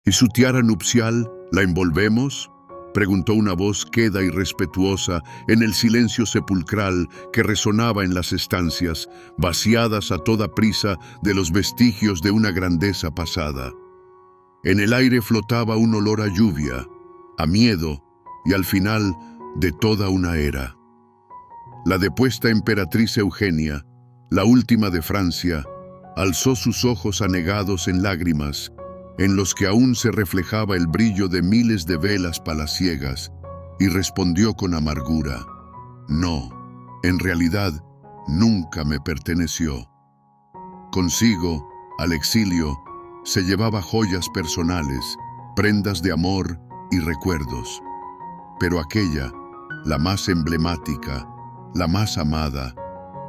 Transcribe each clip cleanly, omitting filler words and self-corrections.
¿Y su tiara nupcial la envolvemos?, preguntó una voz queda y respetuosa en el silencio sepulcral que resonaba en las estancias, vaciadas a toda prisa de los vestigios de una grandeza pasada. En el aire flotaba un olor a lluvia, a miedo y al final de toda una era. La depuesta emperatriz Eugenia, la última de Francia, alzó sus ojos anegados en lágrimas, en los que aún se reflejaba el brillo de miles de velas palaciegas, y respondió con amargura: «No, en realidad, nunca me perteneció». Consigo, al exilio, se llevaba joyas personales, prendas de amor y recuerdos. Pero aquella, la más emblemática, la más amada,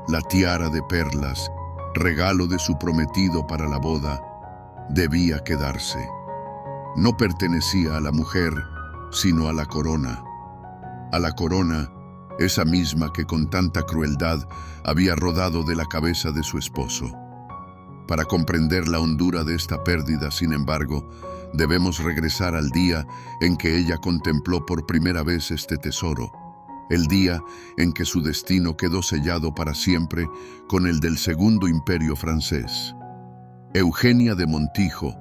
la tiara de perlas, regalo de su prometido para la boda, debía quedarse. No pertenecía a la mujer, sino a la corona. A la corona, esa misma que con tanta crueldad había rodado de la cabeza de su esposo. Para comprender la hondura de esta pérdida, sin embargo, debemos regresar al día en que ella contempló por primera vez este tesoro, el día en que su destino quedó sellado para siempre con el del Segundo Imperio francés. Eugenia de Montijo,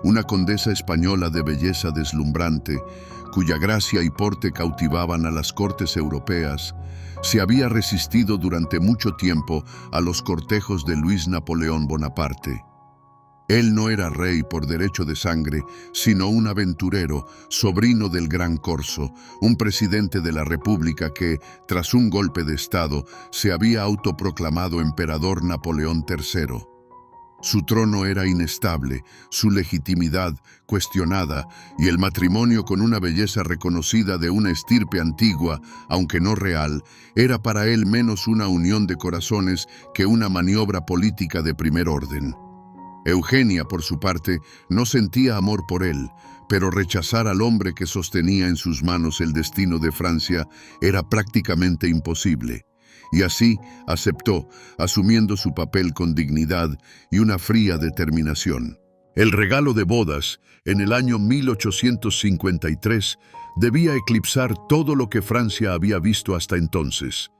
una condesa española de belleza deslumbrante, cuya gracia y porte cautivaban a las cortes europeas, se había resistido durante mucho tiempo a los cortejos de Luis Napoleón Bonaparte. Él no era rey por derecho de sangre, sino un aventurero, sobrino del Gran Corso, un presidente de la República que, tras un golpe de Estado, se había autoproclamado emperador Napoleón III. Su trono era inestable, su legitimidad cuestionada y el matrimonio con una belleza reconocida de una estirpe antigua, aunque no real, era para él menos una unión de corazones que una maniobra política de primer orden. Eugenia, por su parte, no sentía amor por él, pero rechazar al hombre que sostenía en sus manos el destino de Francia era prácticamente imposible. Y así aceptó, asumiendo su papel con dignidad y una fría determinación. El regalo de bodas, en el año 1853, debía eclipsar todo lo que Francia había visto hasta entonces.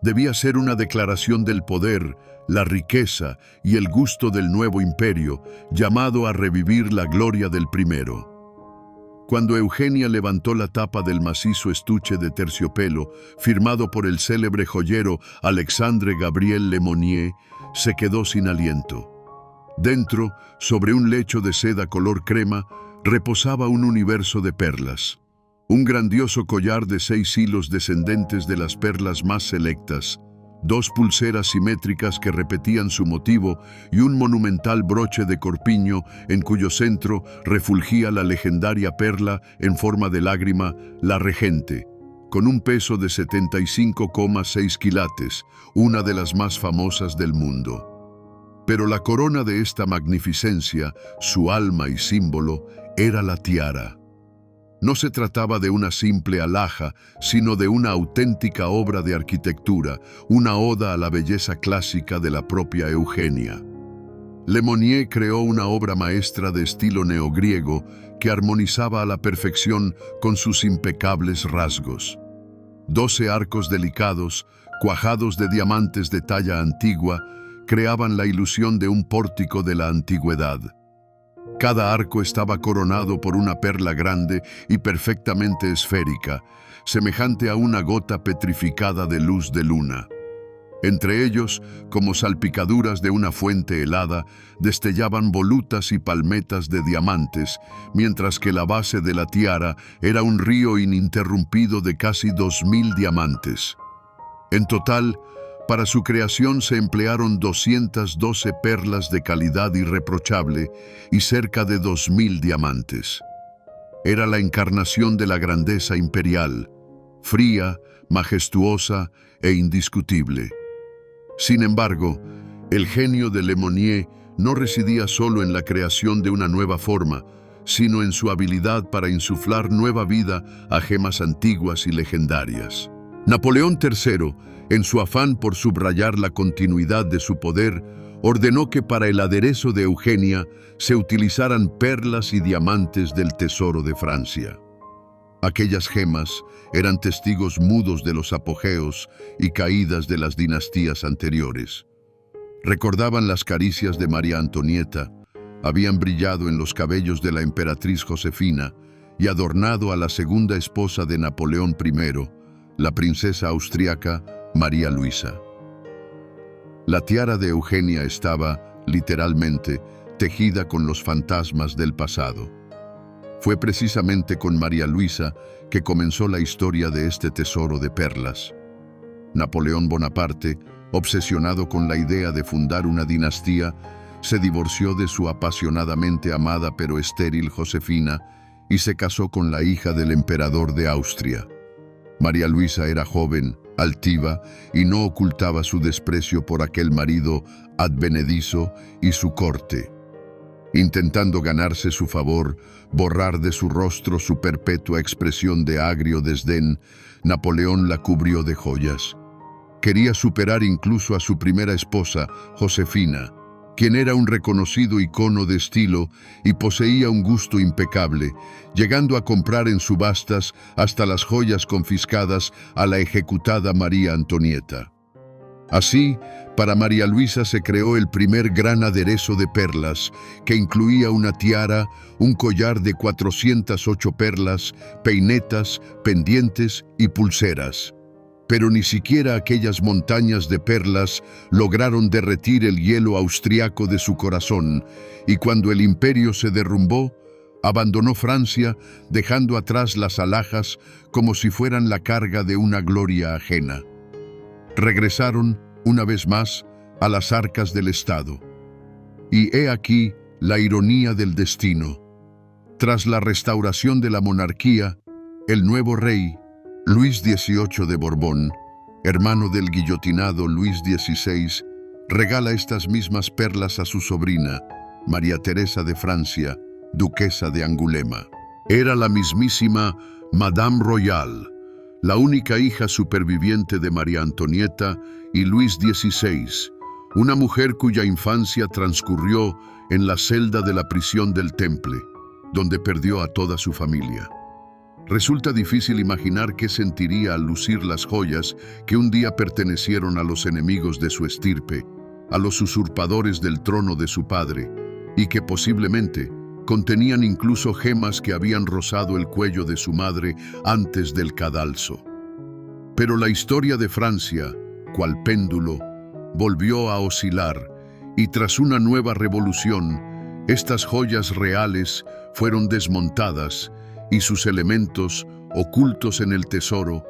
Debía ser una declaración del poder, la riqueza y el gusto del nuevo imperio, llamado a revivir la gloria del primero. Cuando Eugenia levantó la tapa del macizo estuche de terciopelo, firmado por el célebre joyero Alexandre Gabriel Lemonnier, se quedó sin aliento. Dentro, sobre un lecho de seda color crema, reposaba un universo de perlas. Un grandioso collar de 6 hilos descendentes de las perlas más selectas, 2 pulseras simétricas que repetían su motivo y un monumental broche de corpiño en cuyo centro refulgía la legendaria perla en forma de lágrima, la Regente, con un peso de 75,6 quilates, una de las más famosas del mundo. Pero la corona de esta magnificencia, su alma y símbolo, era la tiara. No se trataba de una simple alhaja, sino de una auténtica obra de arquitectura, una oda a la belleza clásica de la propia Eugenia. Lemonnier creó una obra maestra de estilo neogriego que armonizaba a la perfección con sus impecables rasgos. 12 arcos delicados, cuajados de diamantes de talla antigua, creaban la ilusión de un pórtico de la antigüedad. Cada arco estaba coronado por una perla grande y perfectamente esférica, semejante a una gota petrificada de luz de luna. Entre ellos, como salpicaduras de una fuente helada, destellaban volutas y palmetas de diamantes, mientras que la base de la tiara era un río ininterrumpido de casi 2000 diamantes. En total, para su creación se emplearon 212 perlas de calidad irreprochable y cerca de 2000 diamantes. Era la encarnación de la grandeza imperial, fría, majestuosa e indiscutible. Sin embargo, el genio de Lemonnier no residía solo en la creación de una nueva forma, sino en su habilidad para insuflar nueva vida a gemas antiguas y legendarias. Napoleón III, en su afán por subrayar la continuidad de su poder, ordenó que para el aderezo de Eugenia se utilizaran perlas y diamantes del tesoro de Francia. Aquellas gemas eran testigos mudos de los apogeos y caídas de las dinastías anteriores. Recordaban las caricias de María Antonieta, habían brillado en los cabellos de la emperatriz Josefina y adornado a la segunda esposa de Napoleón I, la princesa austriaca María Luisa. La tiara de Eugenia estaba, literalmente, tejida con los fantasmas del pasado. Fue precisamente con María Luisa que comenzó la historia de este tesoro de perlas. Napoleón Bonaparte, obsesionado con la idea de fundar una dinastía, se divorció de su apasionadamente amada pero estéril Josefina y se casó con la hija del emperador de Austria. María Luisa era joven, altiva y no ocultaba su desprecio por aquel marido advenedizo y su corte. Intentando ganarse su favor, borrar de su rostro su perpetua expresión de agrio desdén, Napoleón la cubrió de joyas. Quería superar incluso a su primera esposa, Josefina, quien era un reconocido icono de estilo y poseía un gusto impecable, llegando a comprar en subastas hasta las joyas confiscadas a la ejecutada María Antonieta. Así, para María Luisa se creó el primer gran aderezo de perlas, que incluía una tiara, un collar de 408 perlas, peinetas, pendientes y pulseras. Pero ni siquiera aquellas montañas de perlas lograron derretir el hielo austriaco de su corazón, y cuando el imperio se derrumbó, abandonó Francia, dejando atrás las alhajas como si fueran la carga de una gloria ajena. Regresaron, una vez más, a las arcas del Estado. Y he aquí la ironía del destino. Tras la restauración de la monarquía, el nuevo rey, Luis XVIII de Borbón, hermano del guillotinado Luis XVI, regala estas mismas perlas a su sobrina, María Teresa de Francia, duquesa de Angulema. Era la mismísima Madame Royale, la única hija superviviente de María Antonieta y Luis XVI, una mujer cuya infancia transcurrió en la celda de la prisión del Temple, donde perdió a toda su familia. Resulta difícil imaginar qué sentiría al lucir las joyas que un día pertenecieron a los enemigos de su estirpe, a los usurpadores del trono de su padre, y que posiblemente contenían incluso gemas que habían rozado el cuello de su madre antes del cadalso. Pero la historia de Francia, cual péndulo, volvió a oscilar, y tras una nueva revolución, estas joyas reales fueron desmontadas y sus elementos, ocultos en el tesoro,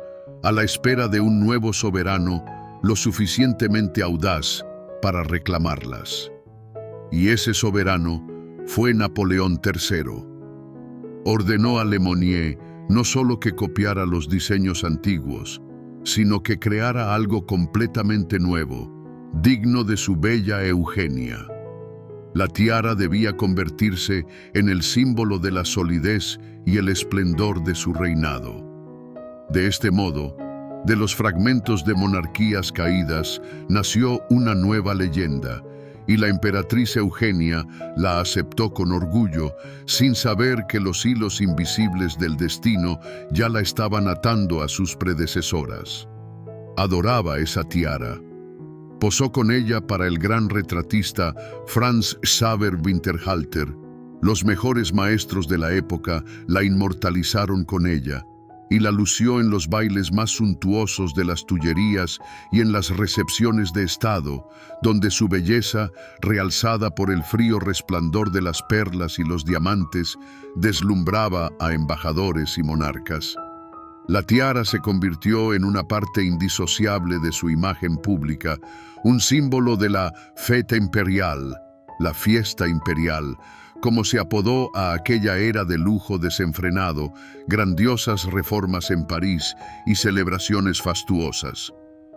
a la espera de un nuevo soberano lo suficientemente audaz para reclamarlas. Y ese soberano fue Napoleón III. Ordenó a Lemonnier no solo que copiara los diseños antiguos, sino que creara algo completamente nuevo, digno de su bella Eugenia. La tiara debía convertirse en el símbolo de la solidez y el esplendor de su reinado. De este modo, de los fragmentos de monarquías caídas nació una nueva leyenda, y la emperatriz Eugenia la aceptó con orgullo, sin saber que los hilos invisibles del destino ya la estaban atando a sus predecesoras. Adoraba esa tiara. Posó con ella para el gran retratista Franz Xaver Winterhalter. Los mejores maestros de la época la inmortalizaron con ella, y la lució en los bailes más suntuosos de las Tullerías y en las recepciones de Estado, donde su belleza, realzada por el frío resplandor de las perlas y los diamantes, deslumbraba a embajadores y monarcas. La tiara se convirtió en una parte indisociable de su imagen pública, un símbolo de la fête imperial, la fiesta imperial, como se apodó a aquella era de lujo desenfrenado, grandiosas reformas en París y celebraciones fastuosas.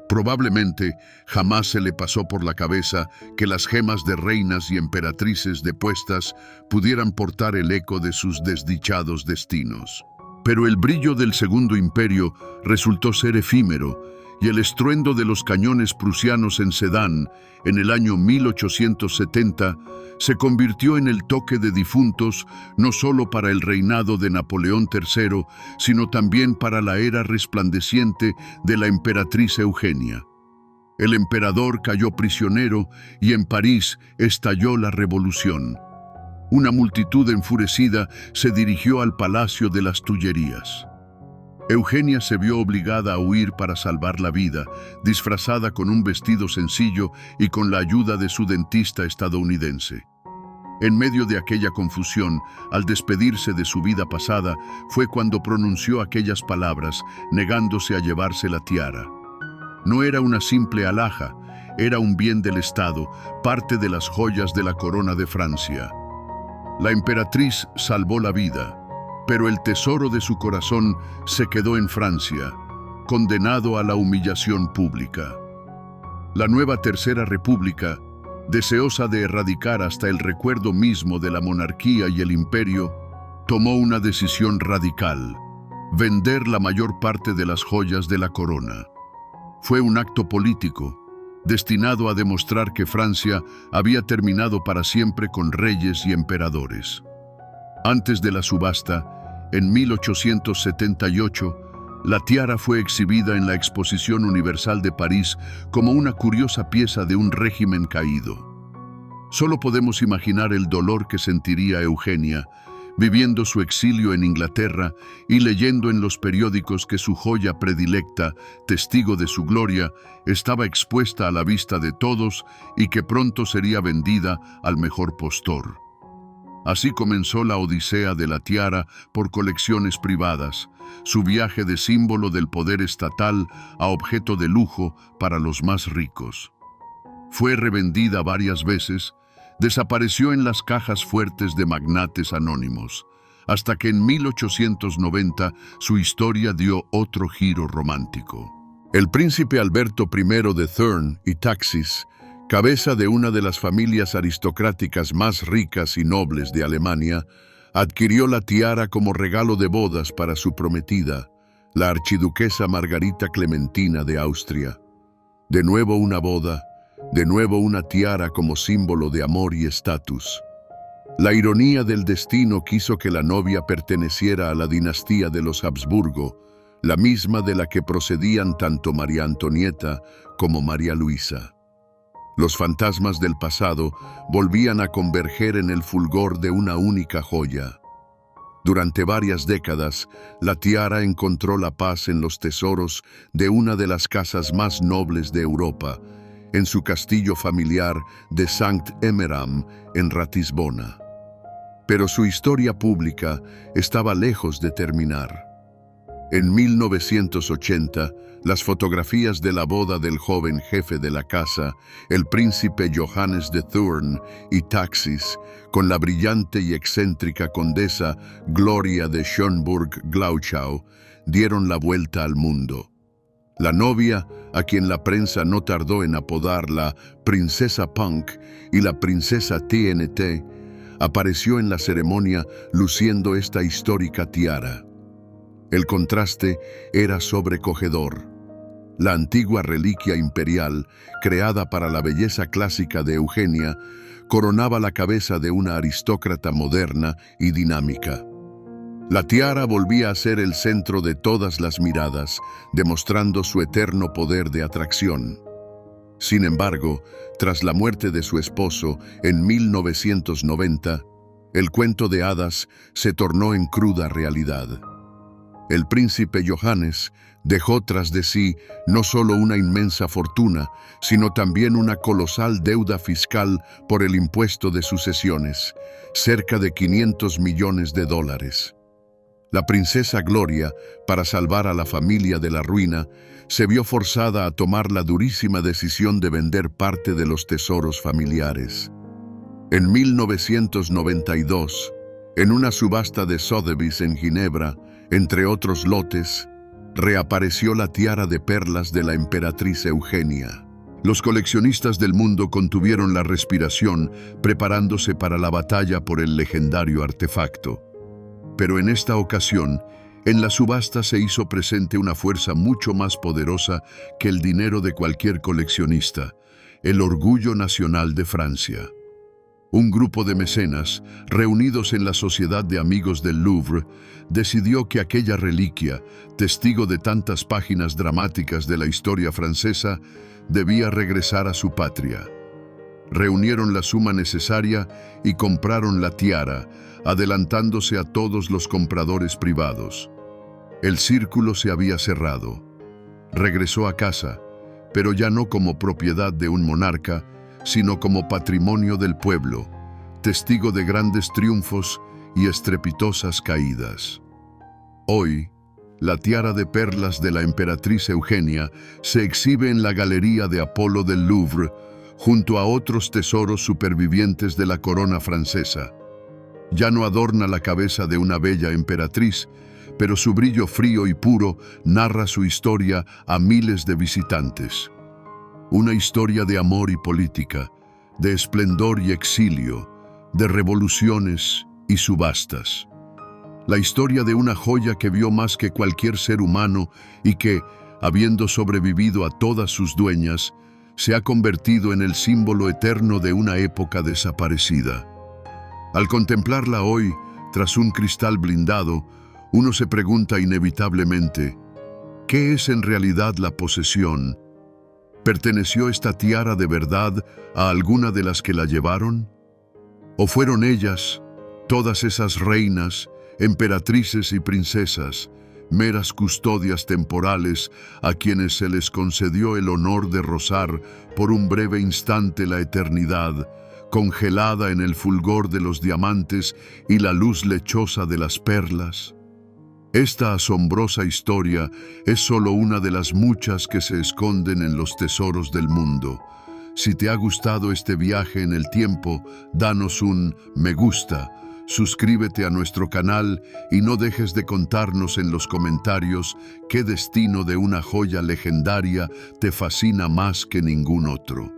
Probablemente jamás se le pasó por la cabeza que las gemas de reinas y emperatrices depuestas pudieran portar el eco de sus desdichados destinos. Pero el brillo del Segundo Imperio resultó ser efímero, y el estruendo de los cañones prusianos en Sedan en el año 1870 se convirtió en el toque de difuntos no solo para el reinado de Napoleón III, sino también para la era resplandeciente de la emperatriz Eugenia. El emperador cayó prisionero y en París estalló la revolución. Una multitud enfurecida se dirigió al Palacio de las Tullerías. Eugenia se vio obligada a huir para salvar la vida, disfrazada con un vestido sencillo y con la ayuda de su dentista estadounidense. En medio de aquella confusión, al despedirse de su vida pasada, fue cuando pronunció aquellas palabras, negándose a llevarse la tiara. No era una simple alhaja, era un bien del Estado, parte de las joyas de la corona de Francia. La emperatriz salvó la vida, pero el tesoro de su corazón se quedó en Francia, condenado a la humillación pública. La nueva Tercera República, deseosa de erradicar hasta el recuerdo mismo de la monarquía y el imperio, tomó una decisión radical: vender la mayor parte de las joyas de la corona. Fue un acto político, destinado a demostrar que Francia había terminado para siempre con reyes y emperadores. Antes de la subasta, en 1878, la tiara fue exhibida en la Exposición Universal de París como una curiosa pieza de un régimen caído. Solo podemos imaginar el dolor que sentiría Eugenia, viviendo su exilio en Inglaterra y leyendo en los periódicos que su joya predilecta, testigo de su gloria, estaba expuesta a la vista de todos y que pronto sería vendida al mejor postor. Así comenzó la odisea de la tiara por colecciones privadas, su viaje de símbolo del poder estatal a objeto de lujo para los más ricos. Fue revendida varias veces, desapareció en las cajas fuertes de magnates anónimos, hasta que en 1890 su historia dio otro giro romántico. El príncipe Alberto I de Thurn y Taxis, cabeza de una de las familias aristocráticas más ricas y nobles de Alemania, adquirió la tiara como regalo de bodas para su prometida, la archiduquesa Margarita Clementina de Austria. De nuevo una boda, de nuevo una tiara como símbolo de amor y estatus. La ironía del destino quiso que la novia perteneciera a la dinastía de los Habsburgo, la misma de la que procedían tanto María Antonieta como María Luisa. Los fantasmas del pasado volvían a converger en el fulgor de una única joya. Durante varias décadas, la tiara encontró la paz en los tesoros de una de las casas más nobles de Europa, en su castillo familiar de Sankt Emmeram, en Ratisbona. Pero su historia pública estaba lejos de terminar. En 1980, las fotografías de la boda del joven jefe de la casa, el príncipe Johannes de Thurn y Taxis, con la brillante y excéntrica condesa Gloria de Schönburg-Glauchau, dieron la vuelta al mundo. La novia, a quien la prensa no tardó en apodar la Princesa Punk y la Princesa TNT, apareció en la ceremonia luciendo esta histórica tiara. El contraste era sobrecogedor. La antigua reliquia imperial, creada para la belleza clásica de Eugenia, coronaba la cabeza de una aristócrata moderna y dinámica. La tiara volvía a ser el centro de todas las miradas, demostrando su eterno poder de atracción. Sin embargo, tras la muerte de su esposo en 1990, el cuento de hadas se tornó en cruda realidad. El príncipe Johannes dejó tras de sí no solo una inmensa fortuna, sino también una colosal deuda fiscal por el impuesto de sucesiones, cerca de $500 millones. La princesa Gloria, para salvar a la familia de la ruina, se vio forzada a tomar la durísima decisión de vender parte de los tesoros familiares. En 1992, en una subasta de Sotheby's en Ginebra, entre otros lotes, reapareció la tiara de perlas de la emperatriz Eugenia. Los coleccionistas del mundo contuvieron la respiración, preparándose para la batalla por el legendario artefacto. Pero en esta ocasión, En la subasta se hizo presente una fuerza mucho más poderosa que el dinero de cualquier coleccionista, el orgullo nacional de Francia. Un grupo de mecenas, reunidos en la Sociedad de Amigos del Louvre, decidió que aquella reliquia, testigo de tantas páginas dramáticas de la historia francesa, debía regresar a su patria. Reunieron la suma necesaria y compraron la tiara, adelantándose a todos los compradores privados. El círculo se había cerrado. Regresó a casa, pero ya no como propiedad de un monarca, sino como patrimonio del pueblo, testigo de grandes triunfos y estrepitosas caídas. Hoy, la tiara de perlas de la emperatriz Eugenia se exhibe en la Galería de Apolo del Louvre, junto a otros tesoros supervivientes de la corona francesa. Ya no adorna la cabeza de una bella emperatriz, pero su brillo frío y puro narra su historia a miles de visitantes. Una historia de amor y política, de esplendor y exilio, de revoluciones y subastas. La historia de una joya que vio más que cualquier ser humano y que, habiendo sobrevivido a todas sus dueñas, se ha convertido en el símbolo eterno de una época desaparecida. Al contemplarla hoy, tras un cristal blindado, uno se pregunta inevitablemente, ¿qué es en realidad la posesión? ¿Perteneció esta tiara de verdad a alguna de las que la llevaron? ¿O fueron ellas, todas esas reinas, emperatrices y princesas, meras custodias temporales a quienes se les concedió el honor de rozar por un breve instante la eternidad, congelada en el fulgor de los diamantes y la luz lechosa de las perlas? Esta asombrosa historia es solo una de las muchas que se esconden en los tesoros del mundo. Si te ha gustado este viaje en el tiempo, danos un me gusta, suscríbete a nuestro canal y no dejes de contarnos en los comentarios qué destino de una joya legendaria te fascina más que ningún otro.